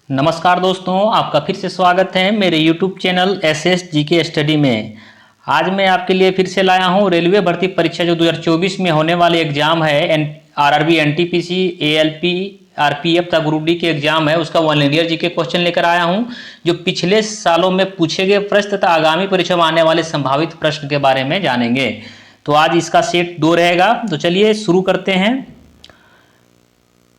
नमस्कार दोस्तों, आपका फिर से स्वागत है मेरे YouTube channel SS GK study में। आज मैं आपके लिए फिर से लाया हूं रेलवे भर्ती परीक्षा जो 2024 में होने वाले एग्जाम है। आरआरबी, एनटीपीसी, एएलपी, आरपीएफ तथा ग्रुप डी के एग्जाम है, उसका 1 ईयर जीके क्वेश्चन लेकर आया हूं जो पिछले सालों में पूछे गए प्रश्न तथा आगामी परीक्षा में आने वाले संभावित प्रश्न के बारे में जानेंगे। तो आज इसका सेट 2 रहेगा। तो चलिए शुरू करते हैं।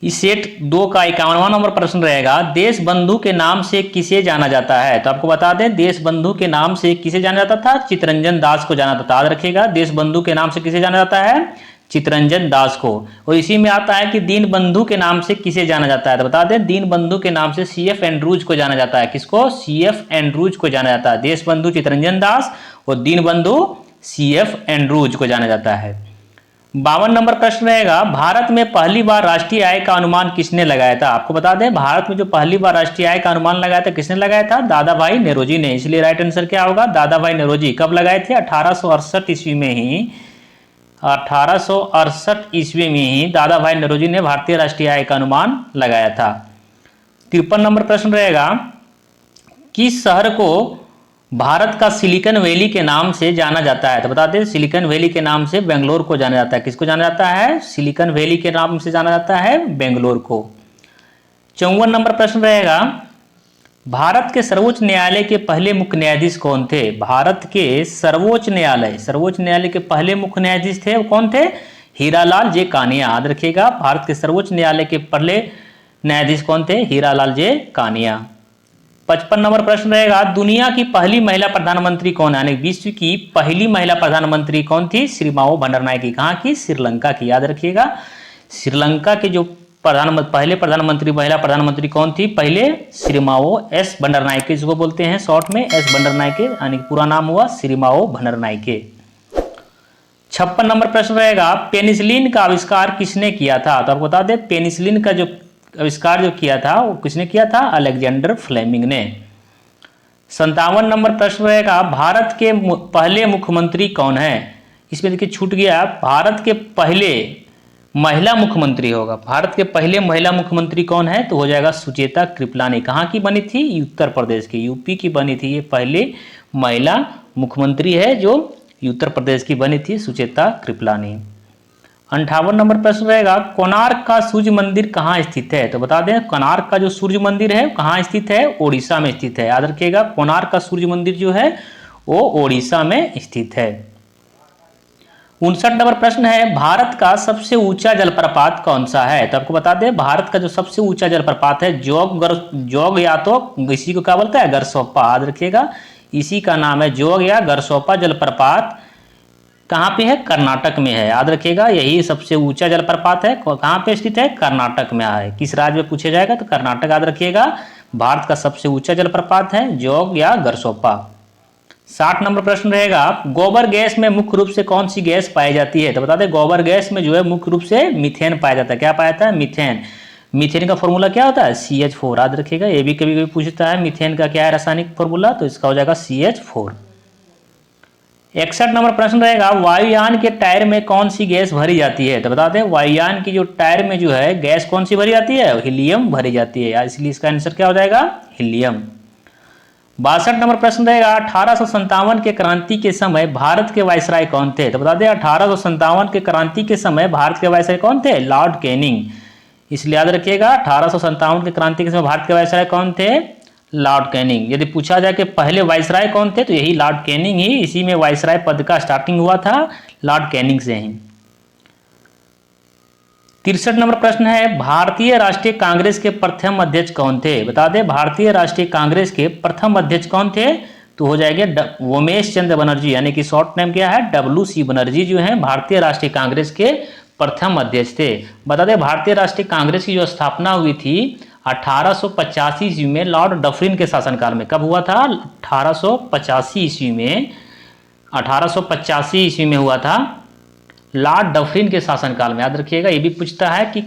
इस सेट 2 का 51वां नंबर प्रश्न रहेगा, देश बंधु के नाम से किसे जाना जाता है। तो आपको बता दें, देश बंधु के नाम से किसे जाना जाता था? चित्तरंजन दास को जाना जाता था। याद रखिएगा, देश बंधु के नाम से किसे जाना जाता है? चित्तरंजन दास को। और इसी में आता है कि दीन बंधु के नाम से किसे जाना जाता है। तो बता दें, दीन बंधु के नाम से सीएफ एंड्रूज को जाना जाता है। किसको? सीएफ एंड्रूज को जाना जाता है। देश बंधु चित्तरंजन दास और दीन बंधु सीएफ एंड्रूज को जाना जाता है। 52 नंबर प्रश्न रहेगा, भारत में पहली बार राष्ट्रीय आय का अनुमान किसने लगाया था। आपको बता दें, भारत में जो पहली बार राष्ट्रीय आय का अनुमान लगाया था, किसने लगाया था? दादा भाई नौरोजी ने। इसलिए राइट आंसर क्या होगा? दादा भाई नौरोजी। कब लगाए थे? 1868 ईस्वी में ही। 1868 ईस्वी में ही दादा भाई नौरोजी ने भारतीय राष्ट्रीय आय का अनुमान लगाया था। 53 नंबर प्रश्न रहेगा, किस शहर को भारत का सिलिकॉन वैली के नाम से जाना जाता है। तो बता दें, सिलिकॉन वैली के नाम से बेंगलोर को जाना जाता है। किसको जाना जाता है? सिलिकॉन वैली के नाम से जाना जाता है बेंगलोर को। 54 नंबर प्रश्न रहेगा, भारत के सर्वोच्च न्यायालय के पहले मुख्य न्यायाधीश कौन थे। भारत के सर्वोच्च न्यायालय के पहले मुख्य न्यायाधीश थे, वो कौन थे? हीरालाल जे कानिया। याद रखिएगा, भारत के सर्वोच्च न्यायालय के पहले न्यायाधीश कौन थे? हीरालाल जे कानिया। 55 नंबर प्रश्न रहेगा, दुनिया की पहली महिला प्रधानमंत्री कौन है। यानी विश्व की पहली महिला प्रधानमंत्री कौन थी? श्रीमावो भंडारनायके। कहाँ की? श्रीलंका की। याद रखिएगा, श्रीलंका के जो पहले प्रधानमंत्री, महिला प्रधानमंत्री कौन थी? पहले श्रीमावो एस भंडारनायके, जिसको बोलते हैं शॉर्ट में एस भंडारनायके, यानी पूरा नाम हुआ श्रीमावो भंडारनायके। 56 नंबर प्रश्न रहेगा, पेनिसिलिन का आविष्कार किसने किया था। तो आपको बता दें, पेनिसिलिन का जो आविष्कार जो किया था वो किसने किया था? अलेक्जेंडर फ्लेमिंग ने। 57 नंबर प्रश्न रहेगा, भारत के पहले मुख्यमंत्री कौन है। इसमें देखिए छूट गया, भारत के पहले महिला मुख्यमंत्री होगा। भारत के पहले महिला मुख्यमंत्री कौन है? तो हो जाएगा सुचेता कृपलानी। कहाँ की बनी थी? उत्तर प्रदेश की, यूपी की बनी थी। ये पहले महिला मुख्यमंत्री है जो उत्तर प्रदेश की बनी थी, सुचेता कृपलानी। 58 नंबर प्रश्न रहेगा, कोणार्क का सूर्य मंदिर कहाँ स्थित है। तो बता दें, कोणार्क का जो सूर्य मंदिर है कहाँ स्थित है? ओडिशा में स्थित है। याद रखिएगा, कोणार्क का सूर्य मंदिर जो है वो ओडिशा में स्थित है। 59 नंबर प्रश्न है, भारत का सबसे ऊंचा जलप्रपात कौन सा है। तो आपको बता दें, भारत का जो सबसे ऊंचा जलप्रपात है जोग या तो इसी को क्या बोलता है? गरसोप्पा। याद रखिएगा, इसी का नाम है जोग या गरसोप्पा जलप्रपात। कहाँ पे है? कर्नाटक में है। याद रखिएगा, यही सबसे ऊंचा जलप्रपात है। कहाँ पे स्थित है? कर्नाटक में है। किस राज्य में पूछा जाएगा? तो कर्नाटक। याद रखिएगा, भारत का सबसे ऊंचा जलप्रपात है जोग या गरसोप्पा। 60 नंबर प्रश्न रहेगा, गोबर गैस में मुख्य रूप से कौन सी गैस पाई जाती है। तो बता दें, गोबर गैस में जो है मुख्य रूप से मीथेन पाया जाता है। क्या पाया जाता है? मीथेन। मीथेन का फॉर्मूला क्या होता है? CH4। याद रखिएगा, ये भी कभी कभी पूछता है मीथेन का क्या है रासायनिक फॉर्मूला, तो इसका हो जाएगा CH4। 61 नंबर प्रश्न रहेगा, वायुयान के टायर में कौन सी गैस भरी जाती है। तो बता दें, वायुयान की जो टायर में जो है गैस कौन सी भरी जाती है? हीलियम भरी जाती है, इसलिए इसका आंसर क्या हो जाएगा? हीलियम। 62 नंबर प्रश्न रहेगा, 1857 के क्रांति के समय भारत के वायसराय कौन थे। तो बता दें, 1857 के क्रांति के समय भारत के वायसराय कौन थे? Lord Canning. इसलिए याद रखिएगा, 1857 के क्रांति के समय भारत के वायसराय कौन थे? Lord Canning. यदि पूछा जाए कि पहले वायसराय कौन थे, तो यही लॉर्ड कैनिंग ही, इसी में वायसराय पद का स्टार्टिंग हुआ था लॉर्ड कैनिंग से ही। 63 नंबर प्रश्न है, भारतीय राष्ट्रीय कांग्रेस के प्रथम अध्यक्ष कौन थे। बता दें, भारतीय राष्ट्रीय कांग्रेस के प्रथम अध्यक्ष कौन थे? तो हो जाएंगे उमेश चंद्र बनर्जी, यानी कि शॉर्ट नेम क्या है? WC बनर्जी जो है भारतीय राष्ट्रीय कांग्रेस के प्रथम अध्यक्ष थे। बता दें, भारतीय राष्ट्रीय कांग्रेस की जो स्थापना हुई थी 1885 ईस्वी में लॉर्ड डफरिन के शासनकाल में। कब हुआ था? 1885 ईस्वी में। 1885 ईस्वी में हुआ था लॉर्ड डफरिन के शासनकाल में। याद रखिएगा, ये भी पूछता है कि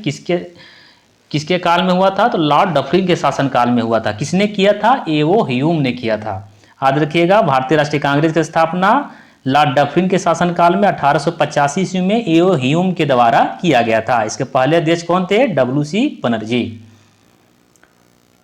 किसके काल में हुआ था, तो लॉर्ड डफरिन के शासनकाल में हुआ था। किसने किया था? एओ ह्यूम ने किया था। याद रखिएगा, भारतीय राष्ट्रीय कांग्रेस की स्थापना लॉर्ड डफरिन के शासनकाल में 1885 ईस्वी में एओ ह्यूम के द्वारा किया गया था। इसके पहले अध्यक्ष कौन थे? WC बनर्जी।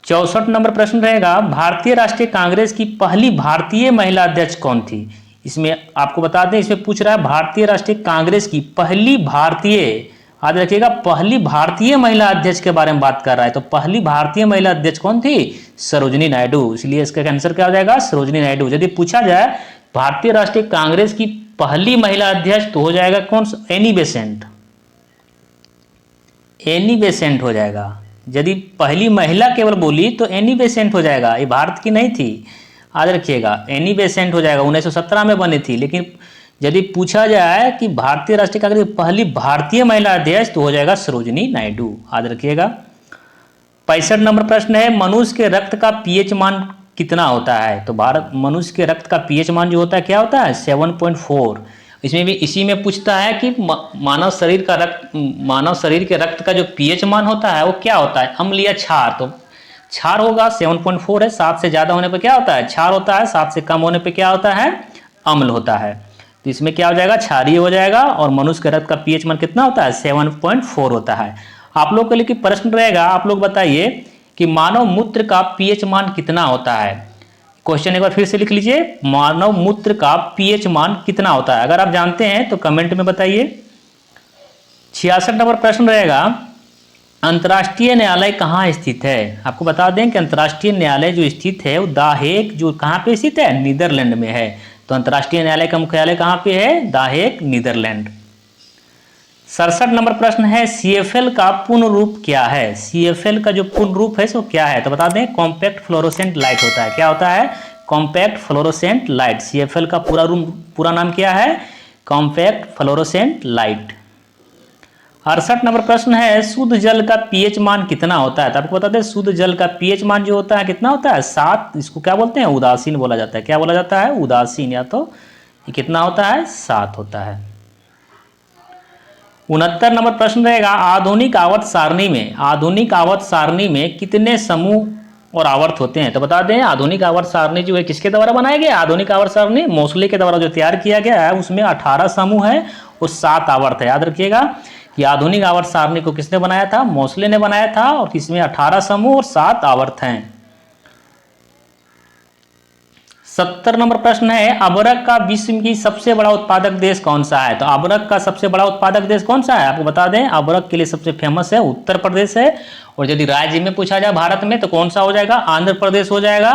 64 नंबर प्रश्न रहेगा, भारतीय राष्ट्रीय कांग्रेस की पहली भारतीय महिला अध्यक्ष कौन थी? इसमें आपको बता दें, इसमें पूछ रहा है भारतीय राष्ट्रीय कांग्रेस की पहली भारतीय, याद रखिएगा पहली भारतीय महिला अध्यक्ष के बारे में बात कर रहा है। तो पहली भारतीय महिला अध्यक्ष कौन थी? सरोजिनी नायडू। इसलिए इसका आंसर क्या हो जाएगा? सरोजिनी नायडू। यदि पूछा जाए भारतीय राष्ट्रीय कांग्रेस की पहली महिला अध्यक्ष तो हो जाएगा कौन? Annie Besant. एनी बेसेंट हो जाएगा। यदि पहली महिला केवल बोली तो एनी बेसेंट हो जाएगा, ये भारत की नहीं थी, याद रखिएगा एनी बेसेंट हो जाएगा। 1917 में बनी थी। लेकिन यदि पूछा जाए कि भारतीय राष्ट्रीय कांग्रेस की पहली भारतीय महिला अध्यक्ष तो हो जाएगा सरोजिनी नायडू, याद रखिएगा। 65 नंबर प्रश्न है, मनुष्य के रक्त का पीएच मान कितना होता है? तो भारत मनुष्य के रक्त का पीएच मान जो होता है क्या होता है? 7.4। इसमें भी इसी में पूछता है कि मानव शरीर के रक्त का जो पीएच मान होता है वो क्या होता है, अम्ल या क्षार? तो क्षार होगा। 7.4 है, 7 से ज्यादा होने पर क्या होता है? क्षार होता है। 7 से कम होने पर क्या होता है? अम्ल होता है। तो इसमें क्या हो जाएगा? क्षारीय हो जाएगा। और मनुष्य के रक्त का पीएच मान कितना होता है? 7.4 होता है। आप लोग के लिए प्रश्न रहेगा, आप लोग बताइए कि मानव मूत्र का पीएच मान कितना होता है? क्वेश्चन एक बार फिर से लिख लीजिए, मानव मूत्र का पीएच मान कितना होता है? अगर आप जानते हैं तो कमेंट में बताइए। 66 नंबर प्रश्न रहेगा, अंतर्राष्ट्रीय न्यायालय कहाँ स्थित है? आपको बता दें कि अंतर्राष्ट्रीय न्यायालय जो स्थित है वो द हेग, जो कहाँ पे स्थित है? नीदरलैंड में है। तो अंतर्राष्ट्रीय न्यायालय का मुख्यालय कहाँ पे है? The Hague, Netherlands. 67 नंबर प्रश्न है, CFL का पूर्ण रूप क्या है? CFL का जो पूर्ण रूप है सो क्या है? तो बता दें कॉम्पैक्ट फ्लोरोसेंट लाइट होता है। क्या होता है? Compact fluorescent light. CFL का पूरा नाम क्या है? Compact fluorescent light. 68 नंबर प्रश्न है, शुद्ध जल का पीएच मान कितना होता है? तो आपको बता दें शुद्ध जल का पीएच मान जो होता है कितना होता है? 7। इसको क्या बोलते हैं? उदासीन बोला जाता है। क्या बोला जाता है? उदासीन। या तो ये कितना होता है? 7 होता है। 69 नंबर प्रश्न रहेगा, आधुनिक आवर्त सारणी में कितने समूह और आवर्त होते हैं? तो बता दें आधुनिक आवर्त सारणी जो है किसके द्वारा बनाया गया? आधुनिक आवर्त सारणी मोसले के द्वारा जो तैयार किया गया है उसमें 18 समूह है और 7 आवर्त है। याद रखिएगा कि आधुनिक आवर्त सारणी को किसने बनाया था? मोसले ने बनाया था। और इसमें 18 समूह और 7 आवर्त हैं। 70 नंबर प्रश्न है, अबरक का विश्व की सबसे बड़ा उत्पादक देश कौन सा है? तो अबरक का सबसे बड़ा उत्पादक देश कौन सा है? आपको बता दें अबरक के लिए सबसे फेमस है उत्तर प्रदेश है। और यदि राज्य में पूछा जाए भारत में तो कौन सा हो जाएगा? आंध्र प्रदेश हो जाएगा।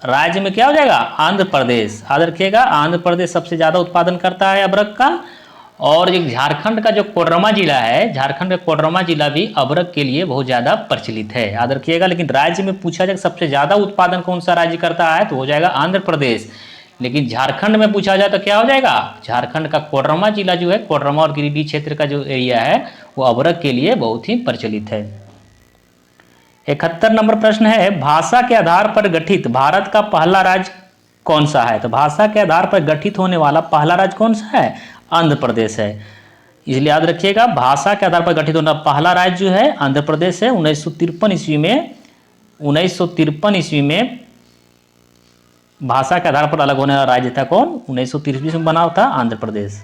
राज्य में क्या हो जाएगा? आंध्र प्रदेश। याद रखिएगा आंध्र प्रदेश सबसे ज्यादा उत्पादन करता है अबरक का। और एक झारखंड का जो कोडरमा जिला है, झारखंड का कोडरमा जिला भी अबरक के लिए बहुत ज्यादा प्रचलित है। याद रखिएगा। लेकिन राज्य में पूछा जाए सबसे ज्यादा उत्पादन कौन सा राज्य करता है तो हो जाएगा आंध्र प्रदेश। लेकिन झारखंड में पूछा जाए तो क्या हो जाएगा? झारखंड का कोडरमा जिला जो है, कोडरमा और गिरिडीह क्षेत्र का जो एरिया है वो अबरक के लिए बहुत ही प्रचलित है। 71 नंबर प्रश्न है, भाषा के आधार पर गठित भारत का पहला राज्य कौन सा है? तो भाषा के आधार पर गठित होने वाला पहला राज्य कौन सा है? आंध्र प्रदेश है। इसलिए याद रखिएगा भाषा के आधार पर गठित होने वाला पहला राज्य जो है आंध्र प्रदेश है। 1953 ईस्वी में भाषा के आधार पर अलग होने वाला राज्य था कौन? 1953 में बना था आंध्र प्रदेश।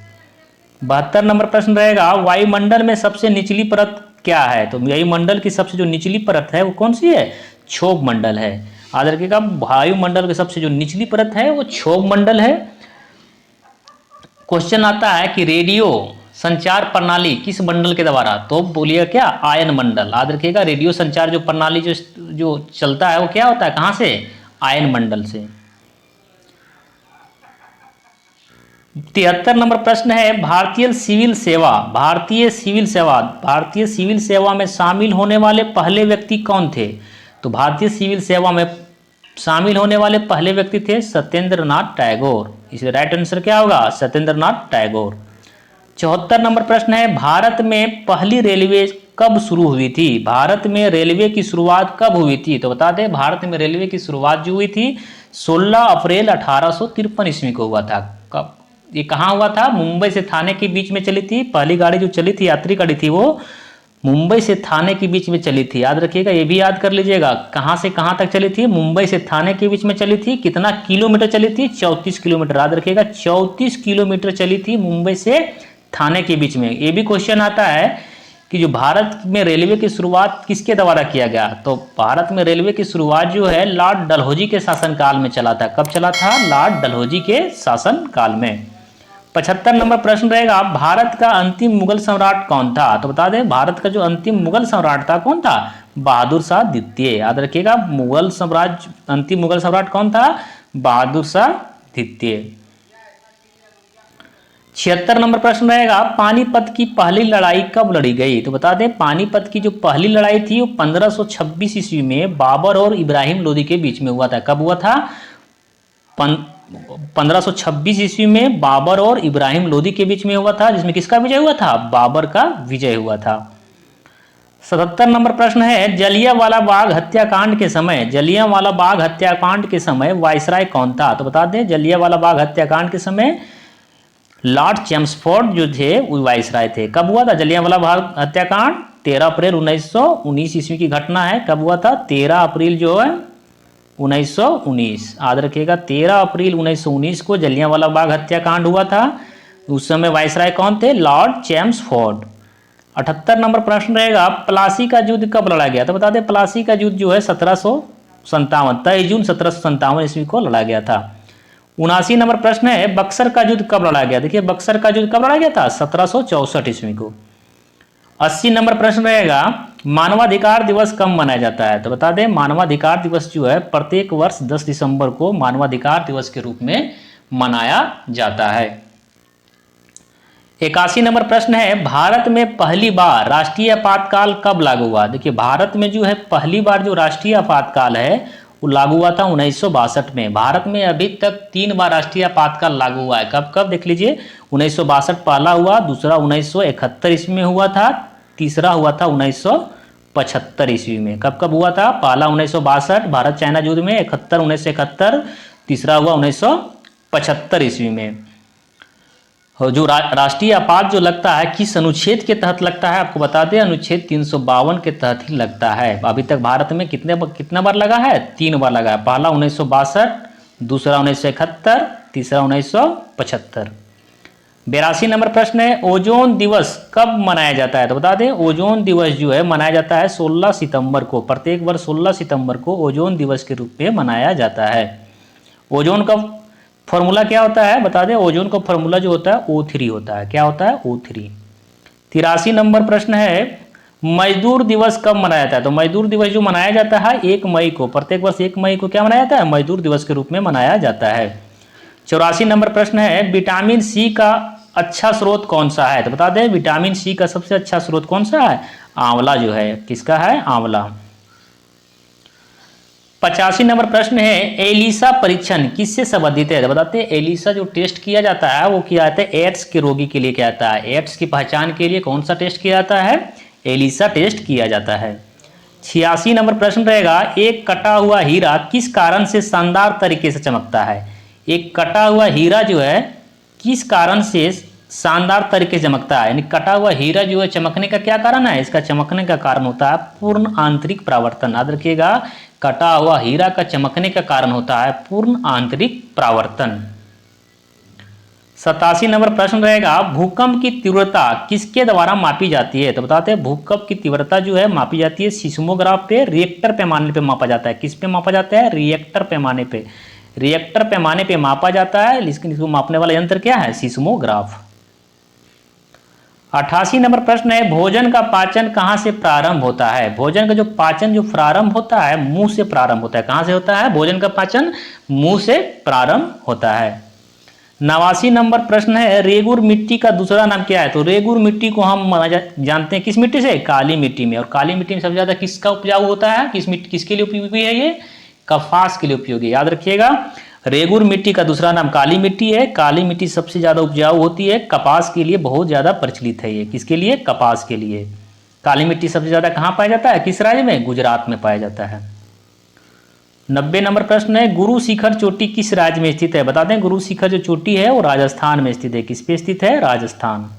72 नंबर प्रश्न रहेगा, वायुमंडल में सबसे निचली परत क्या है? तो वायुमंडल की सबसे जो निचली परत है वो कौन सी है? क्षोभ मंडल है। याद रखिएगा वायुमंडल की सबसे जो निचली परत है वो क्षोभ मंडल है। क्वेश्चन आता है कि रेडियो संचार प्रणाली किस मंडल के द्वारा? तो बोलिएगा क्या? आयन मंडल। याद रखिएगा रेडियो संचार जो प्रणाली जो चलता है वो क्या होता है? कहां से? आयन मंडल से। 73 नंबर प्रश्न है, भारतीय सिविल सेवा में शामिल होने वाले पहले व्यक्ति कौन थे? तो भारतीय सिविल सेवा में शामिल होने वाले पहले व्यक्ति थे सत्येंद्र नाथ टैगोर। इसलिए राइट आंसर क्या होगा? सत्येंद्र नाथ टैगोर। 74 नंबर प्रश्न है, भारत में पहली रेलवे कब शुरू हुई थी? भारत में रेलवे की शुरुआत कब हुई थी? तो बता दें भारत में रेलवे की शुरुआत जो हुई थी 16 अप्रैल 1853 ईस्वी को हुआ था। कब? ये कहाँ हुआ था? मुंबई से थाने के बीच में चली थी। पहली गाड़ी जो चली थी यात्री गाड़ी थी वो मुंबई से थाने के बीच में चली थी। याद रखिएगा ये भी याद कर लीजिएगा कहाँ से कहाँ तक चली थी? मुंबई से थाने के बीच में चली थी। कितना किलोमीटर चली थी? 34 किलोमीटर। याद रखिएगा 34 किलोमीटर चली थी मुंबई से थाने के बीच में। ये भी क्वेश्चन आता है कि जो भारत में रेलवे की शुरुआत किसके द्वारा किया गया? तो भारत में रेलवे की शुरुआत जो है लॉर्ड डलहौजी के शासनकाल में चला था। कब चला था? लॉर्ड डलहौजी के शासनकाल में। 75 नंबर प्रश्न रहेगा, भारत का अंतिम मुगल सम्राट कौन था? तो बता दें, भारत का जो अंतिम मुगल सम्राट था कौन था? बहादुर शाह द्वितीय। याद रखिएगा, मुगल साम्राज्य अंतिम मुगल सम्राट कौन था? बहादुर शाह द्वितीय। 76 नंबर प्रश्न रहेगा, पानीपत की पहली लड़ाई कब लड़ी गई? तो बता दें, पानीपत की जो पहली लड़ाई थी वो 1526 ईस्वी में बाबर और इब्राहिम लोदी के बीच में हुआ था। कब हुआ था? 1526 ईस्वी में बाबर और इब्राहिम लोदी के बीच में हुआ था, जिसमें किसका विजय हुआ था? बाबर का विजय हुआ था। 77 नंबर प्रश्न है, जलियांवाला बाग हत्याकांड के समय, जलियांवाला बाग हत्याकांड के समय वायसराय कौन था? तो बता दें, जलियांवाला बाग हत्याकांड के समय लॉर्ड चेम्सफोर्ड जो थे वो वायसराय थे। कब हुआ था जलियांवाला बाग हत्याकांड? 13 अप्रैल 1919 ईस्वी की घटना है। कब हुआ था? 13 अप्रैल जो है 1919। याद रखिएगा, 13 अप्रैल 1919 को जलियांवाला बाग हत्याकांड हुआ था। उस समय वायसराय कौन थे? Lord Chelmsford. 78 नंबर प्रश्न रहेगा, प्लासी का युद्ध कब लड़ा गया? तो बता दें, प्लासी का युद्ध जो है 1757 23 जून 1757 ईस्वी को लड़ा गया था। 79 नंबर प्रश्न है, बक्सर का युद्ध कब लड़ा गया? देखिए, बक्सर का युद्ध कब लड़ा गया था? 1764 ईस्वी को। 80 नंबर प्रश्न रहेगा, मानवाधिकार दिवस कब मनाया जाता है? तो बता दें, मानवाधिकार दिवस जो है प्रत्येक वर्ष 10 दिसंबर को मानवाधिकार दिवस के रूप में मनाया जाता है। 81 नंबर प्रश्न है, भारत में पहली बार राष्ट्रीय आपातकाल कब लागू हुआ? देखिए, भारत में जो है पहली बार जो राष्ट्रीय आपातकाल है वो लागू हुआ था 1962 में। भारत में अभी तक 3 बार राष्ट्रीय आपातकाल लागू हुआ है। कब कब देख लीजिए, 1962 पहला हुआ, दूसरा 1971 ईस्वी में हुआ था, तीसरा हुआ था 1975 ईस्वी में। कब कब हुआ था? पहला 1962 भारत चाइना युद्ध में, 71 1971, तीसरा हुआ 1975 ईस्वी में। जो राष्ट्रीय आपात जो लगता है किस अनुच्छेद के तहत लगता है आपको बता दें, अनुच्छेद 352 के तहत ही लगता है। अभी तक भारत में कितना बार लगा है? 3 बार लगा है। पहला 1962, दूसरा 1971, तीसरा 1975। 82 नंबर प्रश्न है, ओजोन दिवस कब मनाया जाता है? तो बता दें, ओजोन दिवस जो है मनाया जाता है 16 सितंबर को। प्रत्येक वर्ष 16 सितंबर को ओजोन दिवस के रूप में मनाया जाता है। ओजोन का फॉर्मूला क्या होता है? बता दें, ओजोन का फॉर्मूला जो होता है O3 होता है। क्या होता है? O3। 83 नंबर प्रश्न है, मजदूर दिवस कब मनाया जाता है? तो मजदूर दिवस जो मनाया जाता है 1 मई को। प्रत्येक वर्ष 1 मई को क्या मनाया जाता है? मजदूर दिवस के रूप में मनाया जाता है। 84 नंबर प्रश्न है, विटामिन सी का अच्छा स्रोत कौन सा है? तो बता दें, विटामिन सी का सबसे अच्छा स्रोत कौन सा है? आंवला जो है। किसका है? आंवला। 85 नंबर प्रश्न है, एलिसा परीक्षण किससे संबंधित है? बताते हैं, एलिसा जो टेस्ट किया जाता है वो किया जाता है एड्स के रोगी के लिए किया जाता है। एड्स की पहचान के लिए कौन सा टेस्ट किया जाता है? एलिसा टेस्ट किया जाता है। 86 नंबर प्रश्न रहेगा, एक कटा हुआ हीरा किस कारण से शानदार तरीके से चमकता है? एक कटा हुआ हीरा जो है किस कारण से शानदार तरीके से चमकता है? यानी कटा हुआ हीरा जो है चमकने का क्या कारण है? इसका चमकने का कारण होता है पूर्ण आंतरिक परावर्तन। याद रखिएगा, कटा हुआ हीरा का चमकने का कारण होता है पूर्ण आंतरिक परावर्तन। 87 नंबर प्रश्न रहेगा, भूकंप की तीव्रता किसके द्वारा मापी जाती है? तो बताते हैं, भूकंप की तीव्रता जो है मापी जाती है सिस्मोग्राफ पे, रिएक्टर पैमाने पे मापा जाता है। किस पे मापा जाता है? रिएक्टर पैमाने पे। रिएक्टर पैमाने पे मापा जाता है, लेकिन इसको मापने वाला यंत्र क्या है? सिस्मोग्राफ। 88 नंबर प्रश्न है, भोजन का पाचन कहाँ से प्रारंभ होता है? भोजन का जो पाचन जो प्रारंभ होता है मुंह से प्रारंभ होता है। कहाँ से होता है? भोजन का पाचन मुंह से प्रारंभ होता है। 89 नंबर प्रश्न है, रेगुर मिट्टी का दूसरा नाम क्या है? तो रेगुर मिट्टी को हम जानते हैं किस मिट्टी से? काली मिट्टी में। और काली मिट्टी में सबसे ज्यादा किसका उपजाऊ होता है? किसके लिए उपयोगी है ये? कपास के लिए उपयोगी। याद रखिएगा, रेगुर मिट्टी का दूसरा नाम काली मिट्टी है। काली मिट्टी सबसे ज्यादा उपजाऊ होती है, कपास के लिए बहुत ज्यादा प्रचलित है ये। किसके लिए? कपास के लिए। काली मिट्टी सबसे ज्यादा कहाँ पाया जाता है? किस राज्य में? गुजरात में पाया जाता है। 90 नंबर प्रश्न है, गुरु शिखर चोटी किस राज्य में स्थित है? बता दें, गुरु शिखर जो चोटी है वो राजस्थान में स्थित है। किस पे स्थित है? राजस्थान।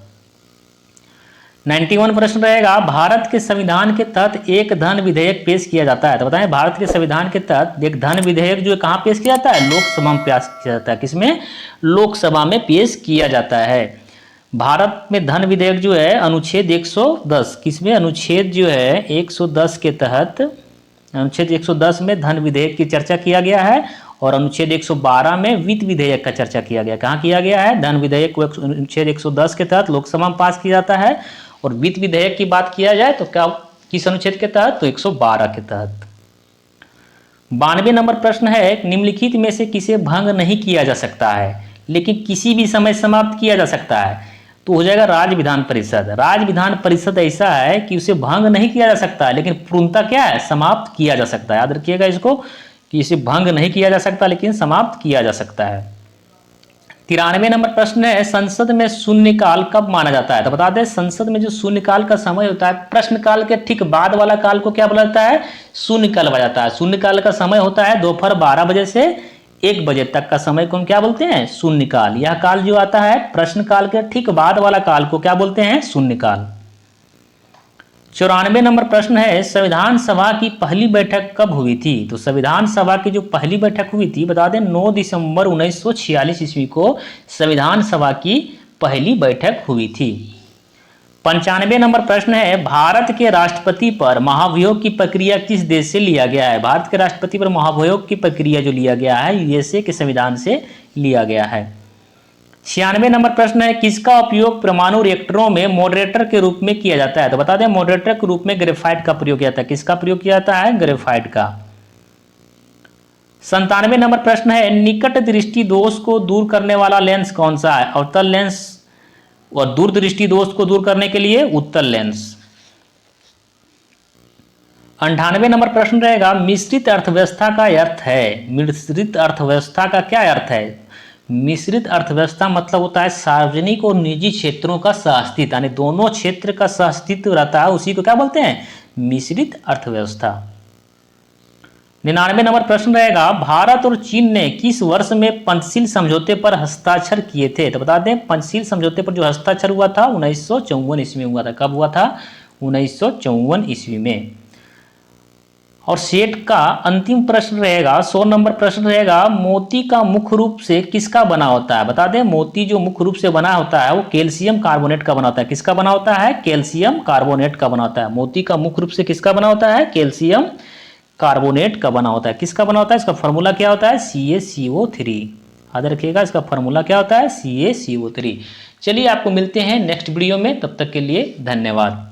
91 प्रश्न रहेगा, भारत के संविधान के तहत एक धन विधेयक पेश किया जाता है। तो बताएं, भारत के संविधान के तहत एक धन विधेयक जो है कहाँ पेश किया जाता है? लोकसभा में पेश किया जाता है। किसमें? लोकसभा में पेश किया जाता है। भारत में धन विधेयक जो है अनुच्छेद 110, किसमें अनुच्छेद जो है 110 के तहत, अनुच्छेद 110 में धन विधेयक की चर्चा किया गया है और अनुच्छेद 112 में वित्त विधेयक का चर्चा किया गया। कहाँ किया गया है? धन विधेयक को अनुच्छेद 110 के तहत लोकसभा में पास किया जाता है और वित्त विधेयक की बात किया जाए तो क्या किस अनुच्छेद के तहत? तो 112 के तहत। 92 नंबर प्रश्न है, निम्नलिखित में से किसे भंग नहीं किया जा सकता है लेकिन किसी भी समय समाप्त किया जा सकता है? तो हो जाएगा राज्य विधान परिषद। राज्य विधान परिषद ऐसा है कि उसे भंग नहीं किया जा सकता है लेकिन पूर्णतः क्या है? समाप्त किया जा सकता है। याद रखिएगा इसको कि इसे भंग नहीं किया जा सकता लेकिन समाप्त किया जा सकता है। 93 नंबर प्रश्न है, संसद में शून्यकाल कब माना जाता है? तो बता दें, संसद में जो शून्यकाल का समय होता है, प्रश्नकाल के ठीक बाद वाला काल को क्या बोला जाता है? शून्यकाल बोला जाता है। शून्यकाल का समय होता है दोपहर 12 बजे से 1 बजे तक का समय को हम क्या बोलते हैं? शून्यकाल। यह काल जो आता है प्रश्नकाल के ठीक बाद वाला काल को क्या बोलते हैं? शून्यकाल। 94 नंबर प्रश्न है, संविधान सभा की पहली बैठक कब हुई थी? तो संविधान सभा की जो पहली बैठक हुई थी, बता दें 9 दिसंबर 1946 ईस्वी को संविधान सभा की पहली बैठक हुई थी। 95 नंबर प्रश्न है, भारत के राष्ट्रपति पर महाभियोग की प्रक्रिया किस देश से लिया गया है? भारत के राष्ट्रपति पर महाभियोग की प्रक्रिया जो लिया गया है यूएसए के संविधान से लिया गया है। 96 नंबर प्रश्न है, किसका उपयोग परमाणु रिएक्टरों में मॉडरेटर के रूप में किया जाता है? तो बता दें, मॉडरेटर के रूप में ग्रेफाइट का प्रयोग किया जाता है। किसका प्रयोग किया जाता है? ग्रेफाइट का। 97 नंबर प्रश्न है, निकट दृष्टि दोष को दूर करने वाला लेंस कौन सा है? अवतल लेंस और दूर दृष्टि दोष को दूर करने के लिए उत्तल लेंस। 98 नंबर प्रश्न रहेगा, मिश्रित अर्थव्यवस्था का अर्थ है? मिश्रित अर्थव्यवस्था का क्या अर्थ है? मिश्रित अर्थव्यवस्था मतलब होता है सार्वजनिक और निजी क्षेत्रों का सहअस्तित्व, यानी दोनों क्षेत्र का सहअस्तित्व रहता है, उसी को क्या बोलते हैं? मिश्रित अर्थव्यवस्था। 99 नंबर प्रश्न रहेगा, भारत और चीन ने किस वर्ष में पंचशील समझौते पर हस्ताक्षर किए थे? तो बता दें, पंचशील समझौते पर जो हस्ताक्षर हुआ था 1954 ईस्वी में हुआ था। कब हुआ था? 1954 ईस्वी में। और सेट का अंतिम प्रश्न रहेगा, 100 नंबर प्रश्न रहेगा, मोती का मुख्य रूप से किसका बना होता है? बता दें, मोती जो मुख्य रूप से बना होता है वो कैल्शियम कार्बोनेट का बना होता है। किसका बना होता है? कैल्शियम कार्बोनेट का बना होता है। मोती का मुख्य रूप से किसका बना होता है? कैल्शियम कार्बोनेट का बना होता है। किसका बना होता है? इसका फॉर्मूला क्या होता है? CaCO3। याद रखिएगा, इसका फॉर्मूला क्या होता है? CaCO3। चलिए आपको मिलते हैं नेक्स्ट वीडियो में, तब तक के लिए धन्यवाद।